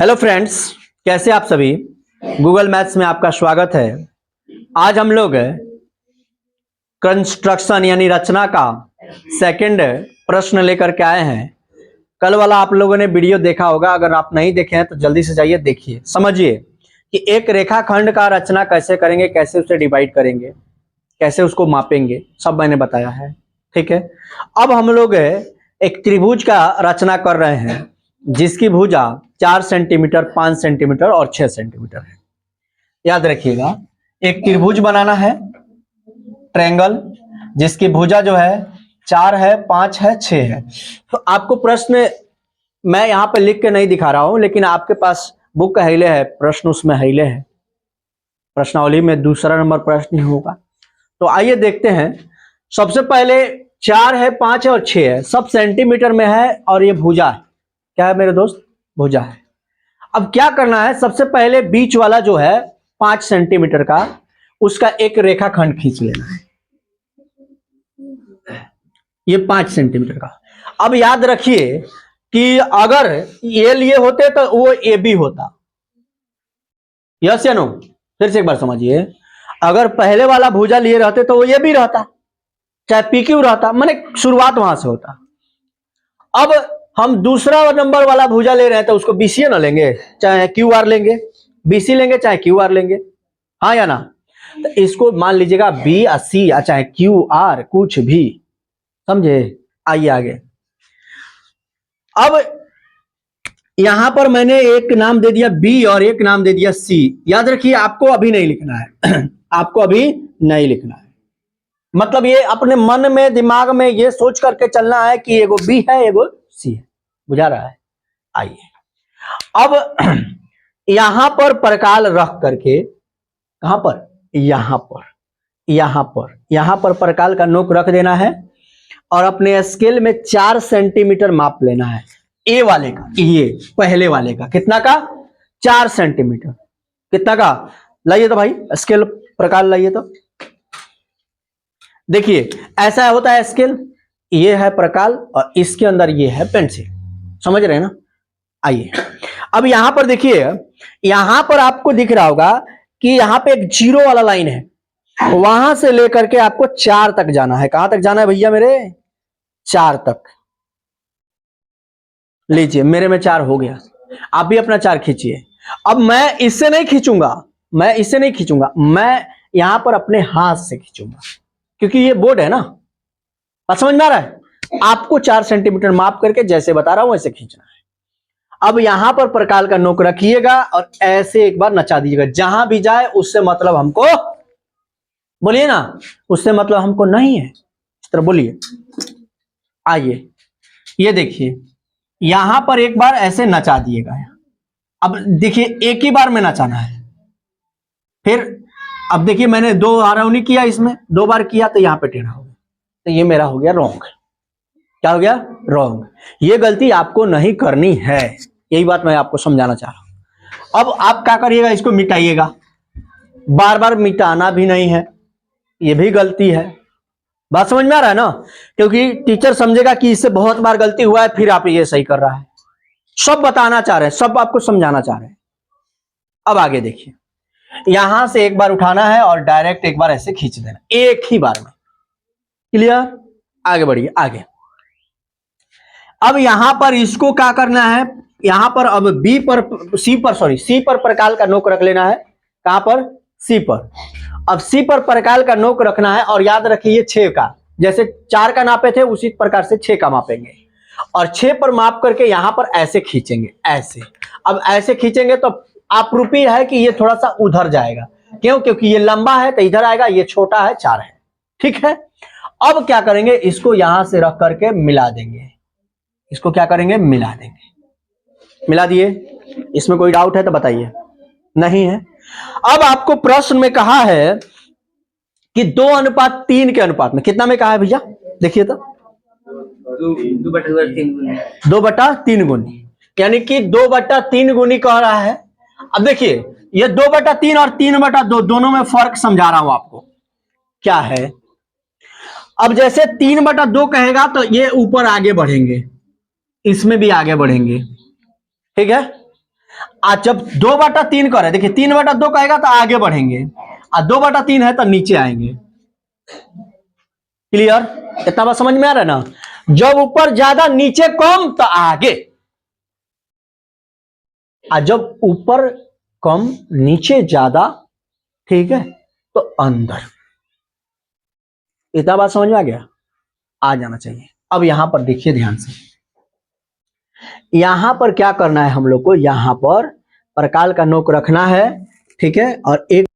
Hello friends, कैसे आप सभी। गूगल मैथ्स में आपका स्वागत है। आज हम लोग कंस्ट्रक्शन यानी रचना का सेकंड प्रश्न लेकर के आए हैं। कल वाला आप लोगों ने वीडियो देखा होगा, अगर आप नहीं देखे हैं तो जल्दी से जाइए देखिए, समझिए कि एक रेखाखंड का रचना कैसे करेंगे, कैसे उसे डिवाइड करेंगे, कैसे उसको मापेंगे, सब मैंने बताया है। ठीक है, अब हम लोग एक त्रिभुज का रचना कर रहे हैं जिसकी भुजा 4 सेंटीमीटर, 5 सेंटीमीटर और 6 सेंटीमीटर है। याद रखिएगा, एक त्रिभुज बनाना है, ट्रायंगल, जिसकी भुजा जो है 4 है, 5 है, 6 है। तो आपको प्रश्न मैं यहाँ पे लिख के नहीं दिखा रहा हूं, लेकिन आपके पास बुक हिले है, प्रश्न उसमें हिले है, प्रश्नावली में दूसरा नंबर प्रश्न ही होगा। तो आइए देखते हैं। सबसे पहले 4 है, 5 है और 6 है, सब सेंटीमीटर में है और ये भुजा है। क्या है मेरे दोस्त? भुजा है। अब क्या करना है, सबसे पहले बीच वाला जो है 5 सेंटीमीटर का, उसका एक रेखाखंड खींच लेना है, ये 5 सेंटीमीटर का। अब याद रखिए कि अगर ये लिए होते तो वो ए बी होता। यस या नो? फिर से एक बार समझिए, अगर पहले वाला भुजा लिए रहते तो वो ये भी रहता, चाहे पी क्यू रहता, माने शुरुआत वहां से होता। अब हम दूसरा नंबर वाला भुजा ले रहे हैं तो उसको बीसीए ना लेंगे, चाहे क्यू आर लेंगे, बीसी लेंगे चाहे क्यू आर लेंगे, हाँ या ना? तो इसको मान लीजिएगा बी या सी या चाहे क्यू आर, कुछ भी, समझे? आइए आगे। अब यहां पर मैंने एक नाम दे दिया बी और एक नाम दे दिया सी। याद रखिए, आपको अभी नहीं लिखना है आपको अभी नहीं लिखना है, मतलब ये अपने मन में, दिमाग में ये सोच करके चलना है कि एगो बी है एगो सी है। बुझा रहा है? आइए अब यहां पर परकाल रख करके, कहां पर? यहां पर परकाल का नोक रख देना है और अपने स्केल में 4 सेंटीमीटर माप लेना है। ए वाले का, ये पहले वाले का कितना का? 4 सेंटीमीटर। कितना का? लाइए तो भाई स्केल, परकाल लाइए तो। देखिए ऐसा होता है स्केल, ये है परकाल और इसके अंदर ये है पेंसिल, समझ रहे हैं ना? आइए अब यहां पर देखिए, यहां पर आपको दिख रहा होगा कि यहां पे एक जीरो वाला लाइन है, वहां से लेकर के आपको 4 तक जाना है। कहां तक जाना है भैया मेरे? 4 तक। लीजिए, मेरे में 4 हो गया, आप भी अपना 4 खींचिए। अब मैं इससे नहीं खींचूंगा, मैं यहां पर अपने हाथ से खींचूंगा, क्योंकि ये बोर्ड है ना। बात समझ में आ रहा है? आपको 4 सेंटीमीटर माप करके जैसे बता रहा हूं वैसे खींचना है। अब यहां पर परकाल का नोक रखिएगा और ऐसे एक बार नचा दीजिएगा, जहां भी जाए उससे मतलब हमको, बोलिए ना, उससे मतलब हमको नहीं है, इस तरह बोलिए। आइए ये देखिए, यहां पर एक बार ऐसे नचा दिएगा। अब देखिए एक ही बार में नचाना है। फिर अब देखिए, मैंने 2 आरोहणी किया, इसमें 2 बार किया तो यहां पे टेढ़ा हो गया, तो ये मेरा हो गया रॉन्ग। क्या हो गया? रॉन्ग। ये गलती आपको नहीं करनी है, यही बात मैं आपको समझाना चाह रहा हूं। अब आप क्या करिएगा, इसको मिटाइएगा, बार बार मिटाना भी नहीं है, ये भी गलती है। बात समझ में आ रहा है ना? क्योंकि टीचर समझेगा कि इससे बहुत बार गलती हुआ है, फिर आप ये सही कर रहा है। सब बताना चाह रहे हैं, सब आपको समझाना चाह रहे हैं। अब आगे देखिए, यहां से एक बार उठाना है और डायरेक्ट एक बार ऐसे खींच देना, एक ही बार में। क्लियर? आगे बढ़िए आगे। अब यहां पर इसको क्या करना है, यहां पर अब सी पर परकाल का नोक रख लेना है। कहां पर? सी पर। अब सी पर परकाल का नोक रखना है और याद रखिए 6 का, जैसे 4 का नापे थे उसी प्रकार से 6 का मापेंगे और 6 पर माप करके यहां पर ऐसे खींचेंगे, ऐसे। अब ऐसे खींचेंगे तो आप रूपी है कि ये थोड़ा सा उधर जाएगा, क्यों? क्योंकि ये लंबा है तो इधर आएगा, ये छोटा है 4 है, ठीक है। अब क्या करेंगे, इसको यहां से रख करके मिला देंगे, इसको क्या करेंगे? मिला देंगे। मिला दिए? इसमें कोई डाउट है तो बताइए। नहीं है? अब आपको प्रश्न में कहा है कि 2:3 के अनुपात में, कितना में कहा है भैया? देखिए तो 2/3 गुनी, यानी कि 2/3 गुनी कह रहा है। अब देखिए, ये 2/3 और 3/2 दोनों में फर्क समझा रहा हूं आपको। क्या है? अब जैसे 3/2 कहेगा तो ये ऊपर आगे बढ़ेंगे, इसमें भी आगे बढ़ेंगे, ठीक है। आज जब 2/3 करे, देखिए 3/2 कहेगा तो आगे बढ़ेंगे, और 2/3 है तो नीचे आएंगे। क्लियर? इतना बात समझ में आ रहा है ना? जब ऊपर ज्यादा नीचे कम तो आगे, और जब ऊपर कम नीचे ज्यादा, ठीक है, तो अंदर। इतना बात समझ में आ गया? आ जाना चाहिए। अब यहां पर देखिए ध्यान से, यहां पर क्या करना है हम लोग को, यहां पर प्रकाल का नोक रखना है, ठीक है, और एक